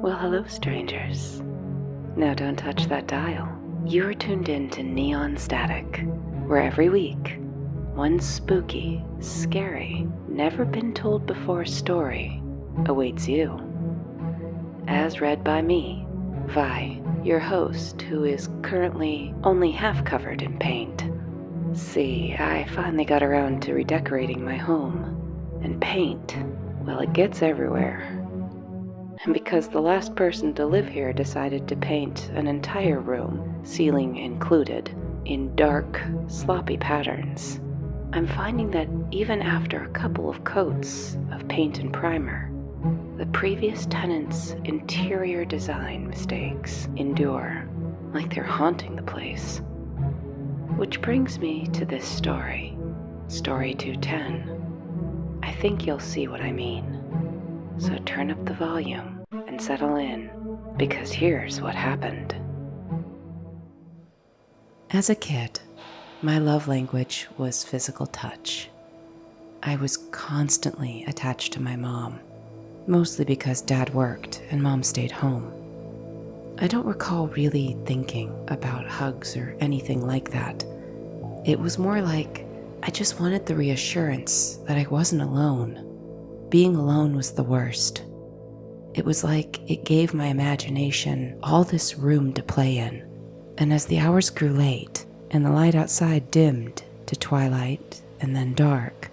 Well, hello, strangers. Now don't touch that dial. You are tuned in to Neon Static, where every week, one spooky, scary, never been told before story awaits you. As read by me, Vi, your host, who is currently only half covered in paint. See, I finally got around to redecorating my home, and paint, well, it gets everywhere. And because the last person to live here decided to paint an entire room, ceiling included, in dark, sloppy patterns, I'm finding that even after a couple of coats of paint and primer, the previous tenants' interior design mistakes endure, like they're haunting the place. Which brings me to this story, Story 210. I think you'll see what I mean. So turn up the volume and settle in, because here's what happened. As a kid, my love language was physical touch. I was constantly attached to my mom, mostly because Dad worked and Mom stayed home. I don't recall really thinking about hugs or anything like that. It was more like I just wanted the reassurance that I wasn't alone. Being alone was the worst. It was like it gave my imagination all this room to play in. And as the hours grew late and the light outside dimmed to twilight and then dark,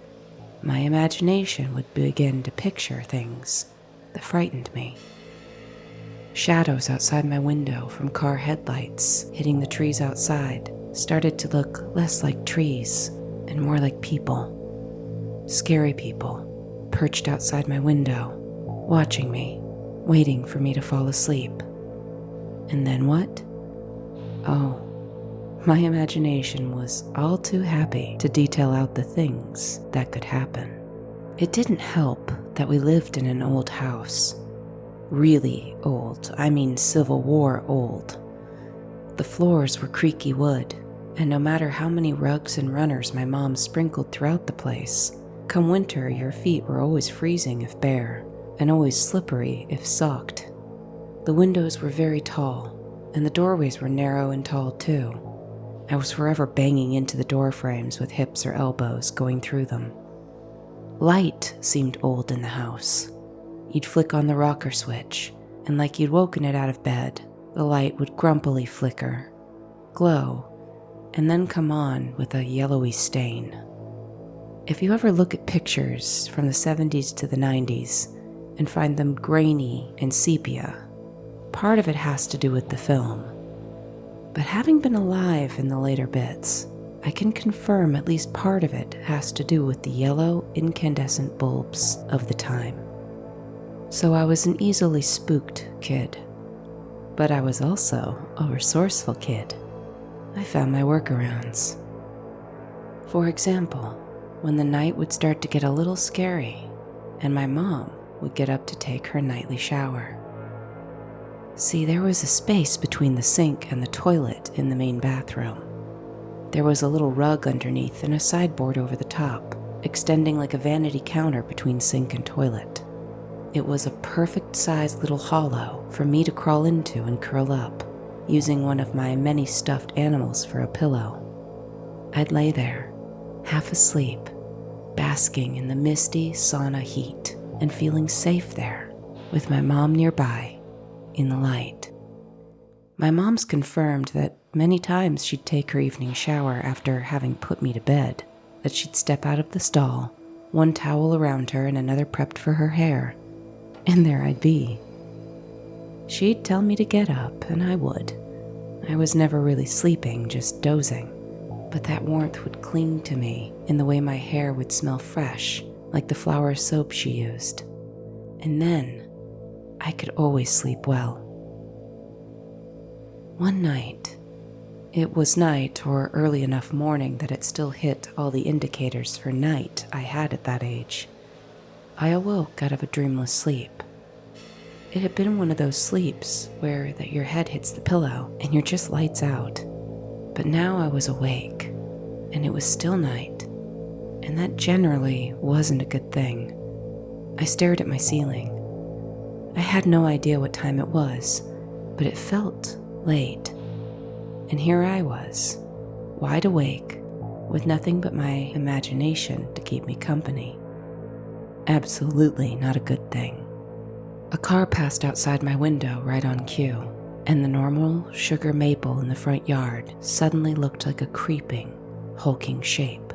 my imagination would begin to picture things that frightened me. Shadows outside my window from car headlights hitting the trees outside started to look less like trees and more like people. Scary people perched outside my window, watching me, waiting for me to fall asleep. And then what? Oh, my imagination was all too happy to detail out the things that could happen. It didn't help that we lived in an old house. Really old, I mean Civil War old. The floors were creaky wood, and no matter how many rugs and runners my mom sprinkled throughout the place, come winter, your feet were always freezing if bare, and always slippery if socked. The windows were very tall, and the doorways were narrow and tall too. I was forever banging into the door frames with hips or elbows going through them. Light seemed old in the house. You'd flick on the rocker switch, and like you'd woken it out of bed, the light would grumpily flicker, glow, and then come on with a yellowy stain. If you ever look at pictures from the 70s to the 90s and find them grainy and sepia, part of it has to do with the film. But having been alive in the later bits, I can confirm at least part of it has to do with the yellow incandescent bulbs of the time. So I was an easily spooked kid. But I was also a resourceful kid. I found my workarounds. For example, when the night would start to get a little scary and my mom would get up to take her nightly shower. See, there was a space between the sink and the toilet in the main bathroom. There was a little rug underneath and a sideboard over the top, extending like a vanity counter between sink and toilet. It was a perfect-sized little hollow for me to crawl into and curl up, using one of my many stuffed animals for a pillow. I'd lay there, half asleep, basking in the misty sauna heat and feeling safe there, with my mom nearby, in the light. My mom's confirmed that many times she'd take her evening shower after having put me to bed, that she'd step out of the stall, one towel around her and another prepped for her hair, and there I'd be. She'd tell me to get up, and I would. I was never really sleeping, just dozing, but that warmth would cling to me in the way my hair would smell fresh, like the flower soap she used. And then I could always sleep well. One night, it was night or early enough morning that it still hit all the indicators for night I had at that age. I awoke out of a dreamless sleep. It had been one of those sleeps where your head hits the pillow and you're just lights out. But now I was awake, and it was still night, and that generally wasn't a good thing. I stared at my ceiling. I had no idea what time it was, but it felt late. And here I was, wide awake, with nothing but my imagination to keep me company. Absolutely not a good thing. A car passed outside my window right on cue, and the normal sugar maple in the front yard suddenly looked like a creeping, hulking shape,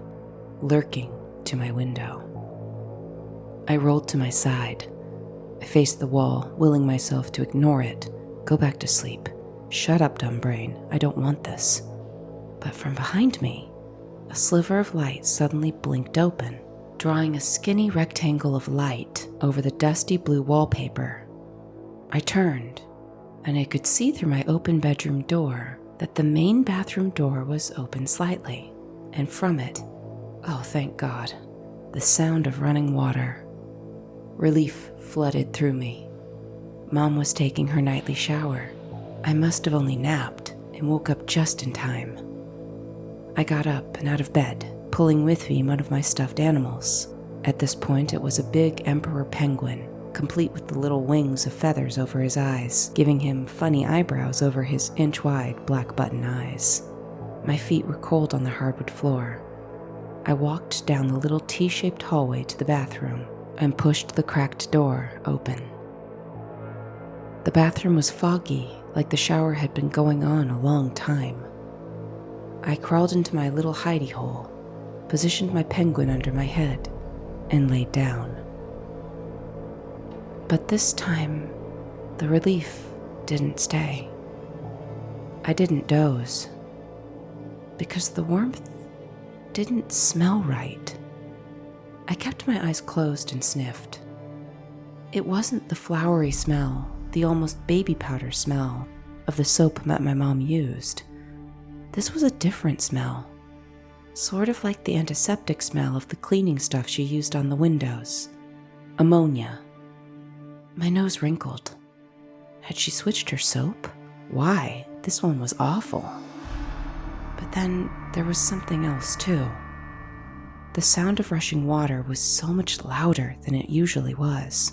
lurking to my window. I rolled to my side. I faced the wall, willing myself to ignore it, go back to sleep. Shut up, dumb brain, I don't want this. But from behind me, a sliver of light suddenly blinked open, drawing a skinny rectangle of light over the dusty blue wallpaper. I turned, and I could see through my open bedroom door that the main bathroom door was open slightly, and from it, oh thank God, the sound of running water. Relief flooded through me. Mom was taking her nightly shower. I must have only napped and woke up just in time. I got up and out of bed, pulling with me one of my stuffed animals. At this point, it was a big emperor penguin, complete with the little wings of feathers over his eyes, giving him funny eyebrows over his inch-wide black button eyes. My feet were cold on the hardwood floor. I walked down the little T-shaped hallway to the bathroom and pushed the cracked door open. The bathroom was foggy, like the shower had been going on a long time. I crawled into my little hidey hole, positioned my penguin under my head, and laid down. But this time, the relief didn't stay. I didn't doze, because the warmth didn't smell right. I kept my eyes closed and sniffed. It wasn't the flowery smell, the almost baby powder smell of the soap that my mom used. This was a different smell, sort of like the antiseptic smell of the cleaning stuff she used on the windows. Ammonia. My nose wrinkled. Had she switched her soap? Why? This one was awful. But then there was something else too. The sound of rushing water was so much louder than it usually was.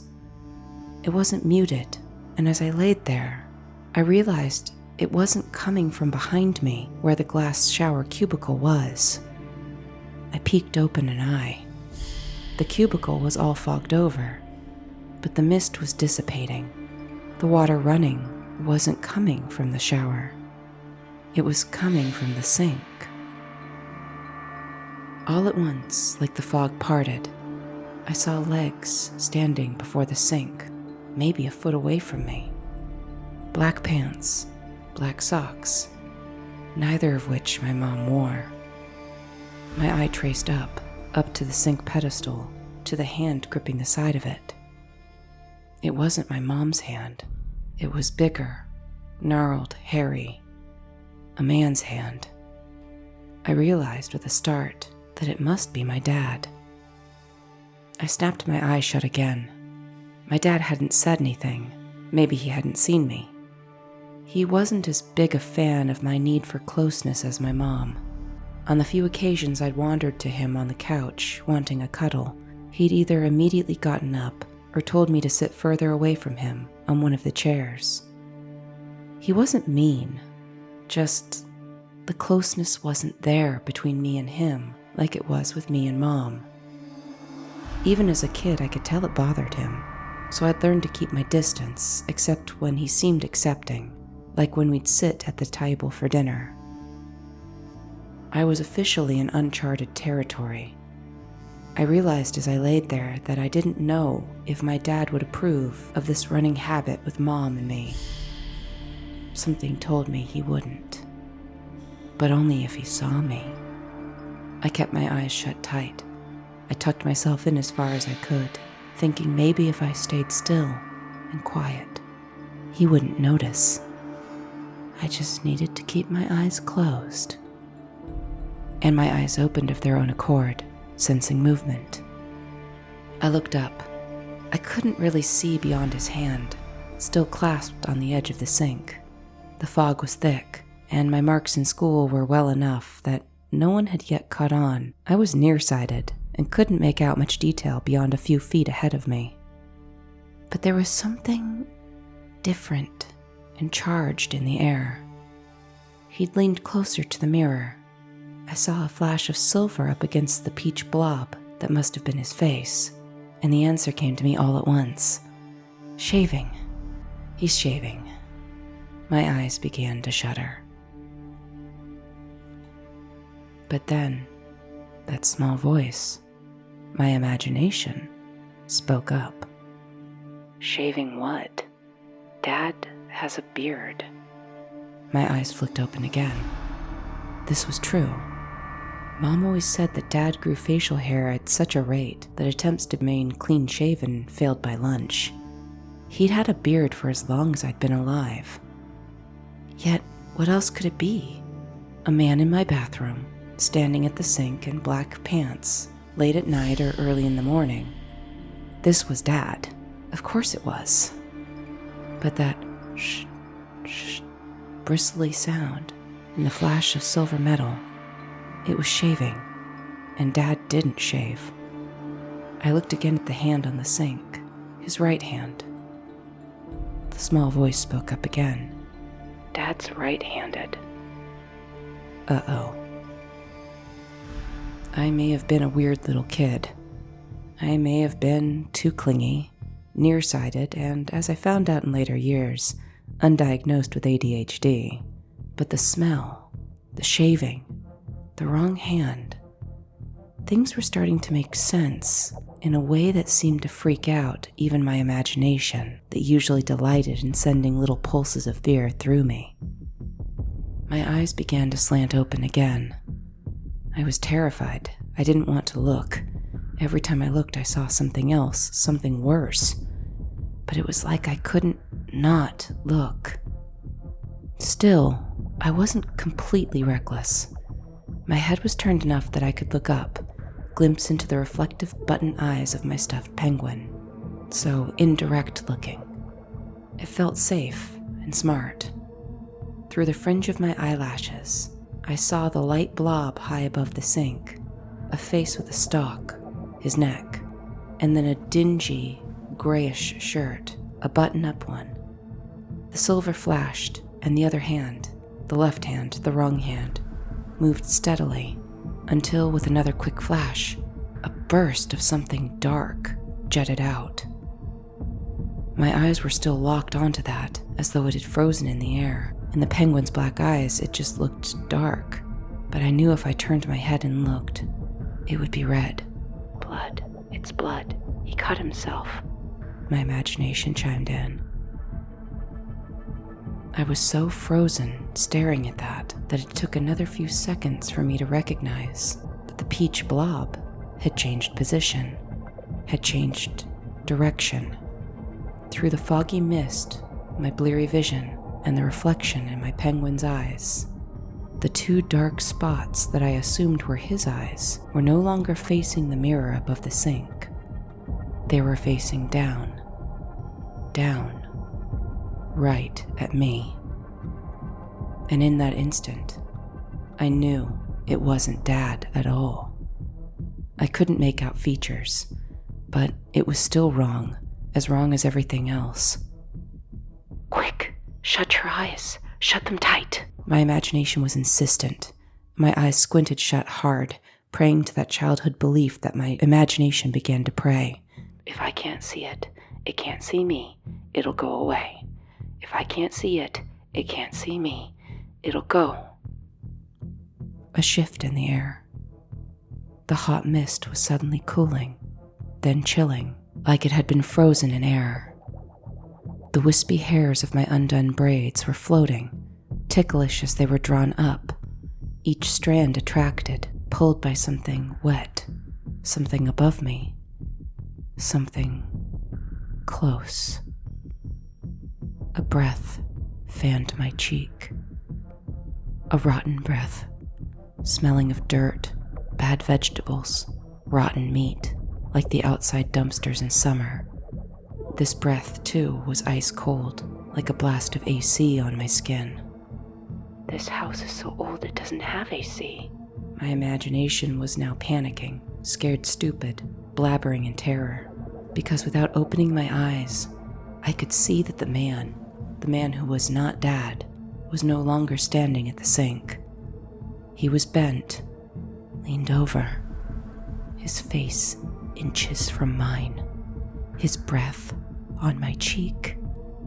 It wasn't muted, and as I laid there, I realized it wasn't coming from behind me where the glass shower cubicle was. I peeked open an eye. The cubicle was all fogged over, but the mist was dissipating. The water running wasn't coming from the shower. It was coming from the sink. All at once, like the fog parted, I saw legs standing before the sink, maybe a foot away from me. Black pants, black socks, neither of which my mom wore. My eye traced up to the sink pedestal, to the hand gripping the side of it. It wasn't my mom's hand. It was bigger, gnarled, hairy. A man's hand. I realized with a start that it must be my dad. I snapped my eyes shut again. My dad hadn't said anything. Maybe he hadn't seen me. He wasn't as big a fan of my need for closeness as my mom. On the few occasions I'd wandered to him on the couch, wanting a cuddle, he'd either immediately gotten up or told me to sit further away from him on one of the chairs. He wasn't mean, just the closeness wasn't there between me and him like it was with me and Mom. Even as a kid, I could tell it bothered him, so I'd learned to keep my distance, except when he seemed accepting, like when we'd sit at the table for dinner. I was officially in uncharted territory. I realized as I laid there that I didn't know if my dad would approve of this running habit with Mom and me. Something told me he wouldn't, but only if he saw me. I kept my eyes shut tight. I tucked myself in as far as I could, thinking maybe if I stayed still and quiet, he wouldn't notice. I just needed to keep my eyes closed. And my eyes opened of their own accord, sensing movement. I looked up. I couldn't really see beyond his hand, still clasped on the edge of the sink. The fog was thick, and my marks in school were well enough that no one had yet caught on. I was nearsighted and couldn't make out much detail beyond a few feet ahead of me. But there was something different and charged in the air. He'd leaned closer to the mirror. I saw a flash of silver up against the peach blob that must have been his face, and the answer came to me all at once. Shaving. He's shaving. My eyes began to shudder. But then, that small voice, my imagination, spoke up. Shaving what? Dad has a beard. My eyes flicked open again. This was true. Mom always said that Dad grew facial hair at such a rate that attempts to remain clean-shaven failed by lunch. He'd had a beard for as long as I'd been alive. Yet, what else could it be? A man in my bathroom, standing at the sink in black pants, late at night or early in the morning. This was Dad. Of course it was. But that shh, shh, bristly sound and the flash of silver metal, it was shaving, and Dad didn't shave. I looked again at the hand on the sink, his right hand. The small voice spoke up again. Dad's right-handed. Uh-oh. I may have been a weird little kid. I may have been too clingy, nearsighted, and, as I found out in later years, undiagnosed with ADHD. But the smell, the shaving, the wrong hand, things were starting to make sense in a way that seemed to freak out even my imagination that usually delighted in sending little pulses of fear through me. My eyes began to slant open again. I was terrified. I didn't want to look. Every time I looked, I saw something else, something worse. But it was like I couldn't not look. Still, I wasn't completely reckless. My head was turned enough that I could look up, glimpse into the reflective button eyes of my stuffed penguin. So indirect looking. It felt safe and smart. Through the fringe of my eyelashes, I saw the light blob high above the sink, a face with a stalk, his neck, and then a dingy, grayish shirt, a button-up one. The silver flashed, and the other hand, the left hand, the wrong hand, moved steadily, until with another quick flash, a burst of something dark jetted out. My eyes were still locked onto that, as though it had frozen in the air. In the penguin's black eyes, it just looked dark, but I knew if I turned my head and looked, it would be red. Blood. It's blood. He cut himself. My imagination chimed in. I was so frozen, staring at that it took another few seconds for me to recognize that the peach blob had changed position, had changed direction. Through the foggy mist, my bleary vision, and the reflection in my penguin's eyes, the two dark spots that I assumed were his eyes were no longer facing the mirror above the sink. They were facing down, right at me. And in that instant, I knew it wasn't Dad at all. I couldn't make out features, but it was still wrong as everything else. Quick, shut your eyes, shut them tight. My imagination was insistent. My eyes squinted shut hard, praying to that childhood belief that my imagination began to pray. If I can't see it, it can't see me, it'll go away. If I can't see it, it can't see me, it'll go. A shift in the air. The hot mist was suddenly cooling, then chilling, like it had been frozen in air. The wispy hairs of my undone braids were floating, ticklish as they were drawn up, each strand attracted, pulled by something wet, something above me, something close. A breath fanned my cheek. A rotten breath, smelling of dirt, bad vegetables, rotten meat, like the outside dumpsters in summer. This breath, too, was ice cold, like a blast of AC on my skin. This house is so old it doesn't have AC. My imagination was now panicking, scared stupid, blabbering in terror, because without opening my eyes, I could see that the man who was not Dad, was no longer standing at the sink. He was bent, leaned over, his face inches from mine, his breath on my cheek,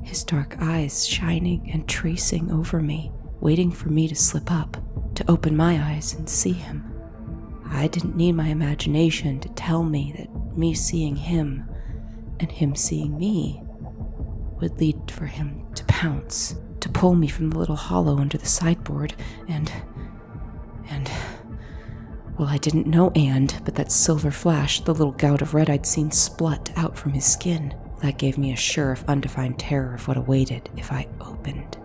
his dark eyes shining and tracing over me, waiting for me to slip up, to open my eyes and see him. I didn't need my imagination to tell me that me seeing him and him seeing me would lead for him to pounce, to pull me from the little hollow under the sideboard, and well, I didn't know but that silver flash, the little gout of red I'd seen splut out from his skin, that gave me a sure if undefined terror of what awaited if I opened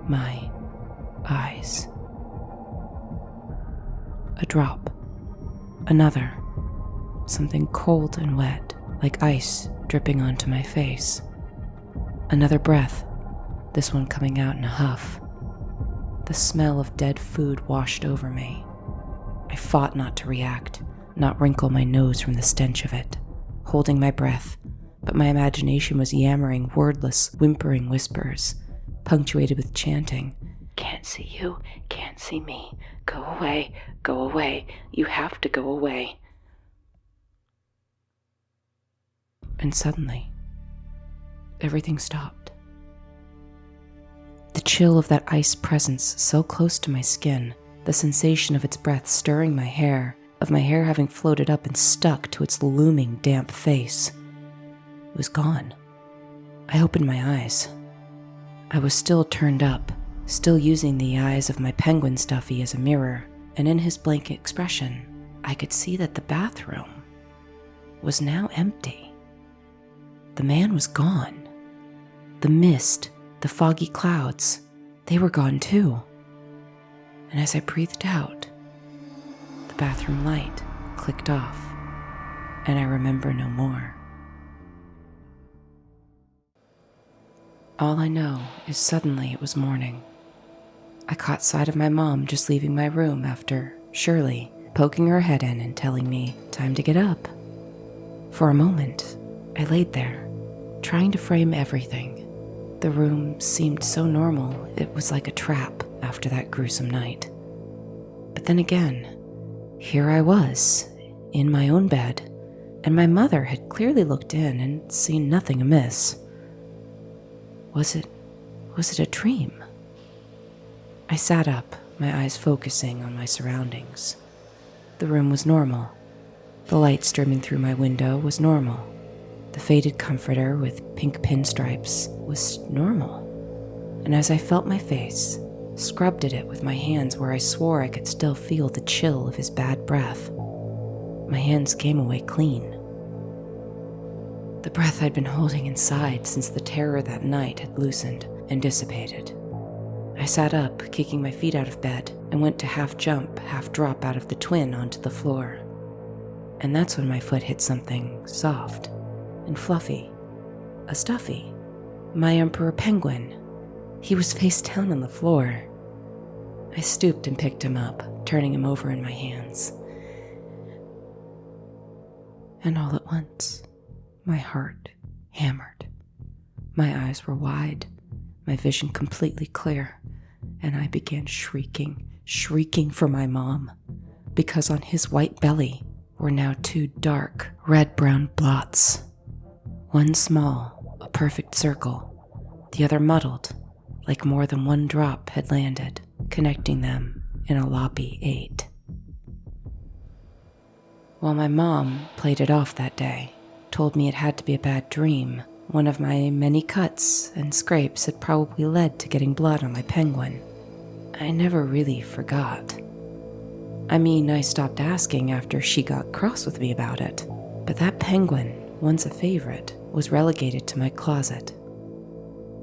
my eyes. A drop. Another. Something cold and wet, like ice dripping onto my face. Another breath, this one coming out in a huff. The smell of dead food washed over me. I fought not to react, not wrinkle my nose from the stench of it, holding my breath, but my imagination was yammering wordless, whimpering whispers, punctuated with chanting. Can't see you, can't see me. Go away, you have to go away. And suddenly, everything stopped. The chill of that ice presence so close to my skin, the sensation of its breath stirring my hair, of my hair having floated up and stuck to its looming damp face, was gone. I opened my eyes. I was still turned up, still using the eyes of my penguin stuffy as a mirror, and in his blank expression, I could see that the bathroom was now empty. The man was gone. The mist, the foggy clouds, they were gone too. And as I breathed out, the bathroom light clicked off, and I remember no more. All I know is suddenly it was morning. I caught sight of my mom just leaving my room after Shirley poking her head in and telling me time to get up. For a moment, I laid there, trying to frame everything. The room seemed so normal, it was like a trap after that gruesome night. But then again, here I was, in my own bed, and my mother had clearly looked in and seen nothing amiss. Was it a dream? I sat up, my eyes focusing on my surroundings. The room was normal. The light streaming through my window was normal. The faded comforter with pink pinstripes was normal. And as I felt my face, scrubbed at it with my hands where I swore I could still feel the chill of his bad breath, my hands came away clean. The breath I'd been holding inside since the terror that night had loosened and dissipated. I sat up, kicking my feet out of bed, and went to half jump, half drop out of the twin onto the floor. And that's when my foot hit something soft and fluffy, a stuffy, my emperor penguin. He was face down on the floor. I stooped and picked him up, turning him over in my hands. And all at once, my heart hammered. My eyes were wide, my vision completely clear, and I began shrieking for my mom, because on his white belly were now two dark, red-brown blots. One small, a perfect circle, the other muddled, like more than one drop had landed, connecting them in a loppy 8. While my mom played it off that day, told me it had to be a bad dream, one of my many cuts and scrapes had probably led to getting blood on my penguin. I never really forgot. I mean, I stopped asking after she got cross with me about it, but that penguin, once a favorite, was relegated to my closet.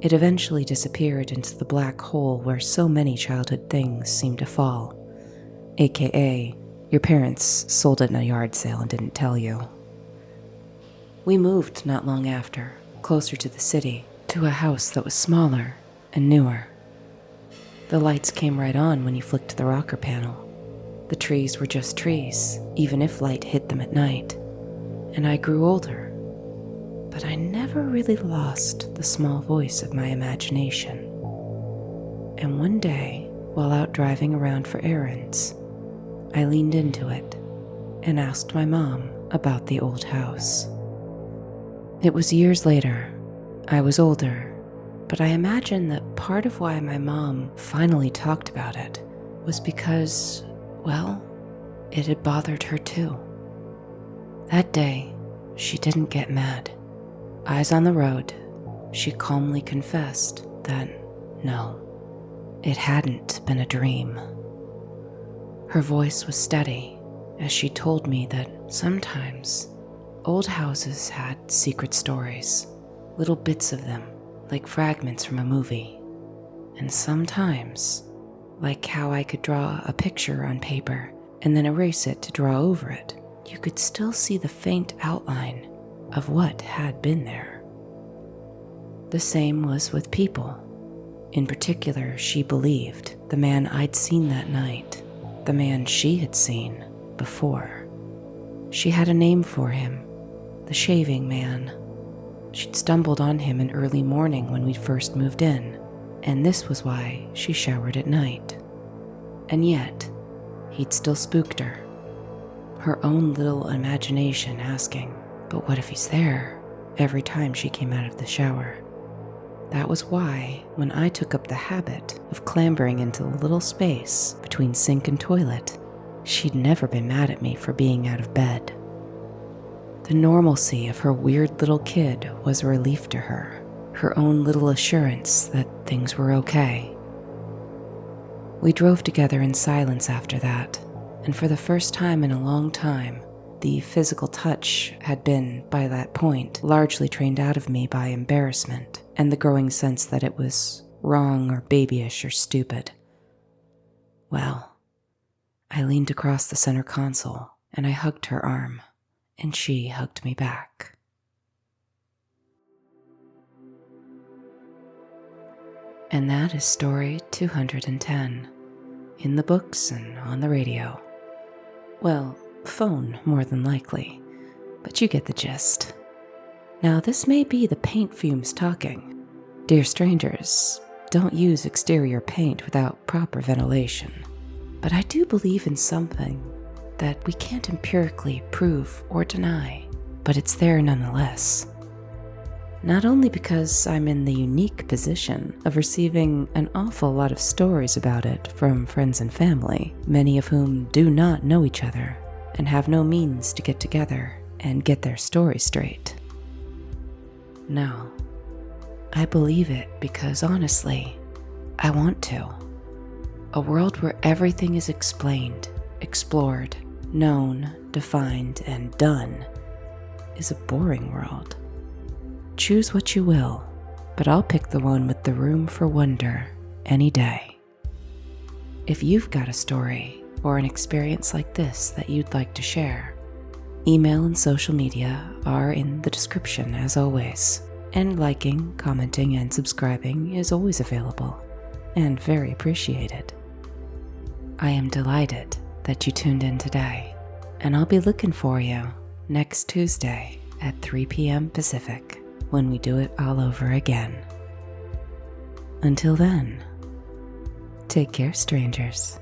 It eventually disappeared into the black hole where so many childhood things seem to fall, aka your parents sold it in a yard sale and didn't tell you. We moved not long after, closer to the city, to a house that was smaller and newer. The lights came right on when you flicked the rocker panel. The trees were just trees, even if light hit them at night. And I grew older. but I never really lost the small voice of my imagination. And one day, while out driving around for errands, I leaned into it and asked my mom about the old house. It was years later. I was older, but I imagine that part of why my mom finally talked about it was because, well, it had bothered her too. That day, she didn't get mad. Eyes on the road, she calmly confessed that no, it hadn't been a dream. Her voice was steady as she told me that sometimes old houses had secret stories, little bits of them like fragments from a movie. And sometimes, like how I could draw a picture on paper and then erase it to draw over it, you could still see the faint outline of what had been there. The same was with people. In particular, she believed the man I'd seen that night, the man she had seen before. She had a name for him, the shaving man. She'd stumbled on him in early morning when we'd first moved in, and this was why she showered at night. And yet, he'd still spooked her. Her own little imagination asking, but what if he's there, every time she came out of the shower. That was why, when I took up the habit of clambering into the little space between sink and toilet, she'd never been mad at me for being out of bed. The normalcy of her weird little kid was a relief to her, her own little assurance that things were okay. We drove together in silence after that, and for the first time in a long time, the physical touch had been, by that point, largely trained out of me by embarrassment and the growing sense that it was wrong or babyish or stupid. Well, I leaned across the center console and I hugged her arm, and she hugged me back. And that is story 210, in the books and on the radio. Well, phone more than likely, but you get the gist. Now this may be the paint fumes talking. Dear strangers, don't use exterior paint without proper ventilation. But I do believe in something that we can't empirically prove or deny, but it's there nonetheless. Not only because I'm in the unique position of receiving an awful lot of stories about it from friends and family, many of whom do not know each other and have no means to get together and get their story straight. No, I believe it because honestly, I want to. A world where everything is explained, explored, known, defined, and done is a boring world. Choose what you will, but I'll pick the one with the room for wonder any day. If you've got a story or an experience like this that you'd like to share, email and social media are in the description as always, and liking, commenting, and subscribing is always available and very appreciated. I am delighted that you tuned in today, and I'll be looking for you next Tuesday at 3 p.m. Pacific when we do it all over again. Until then, take care, strangers.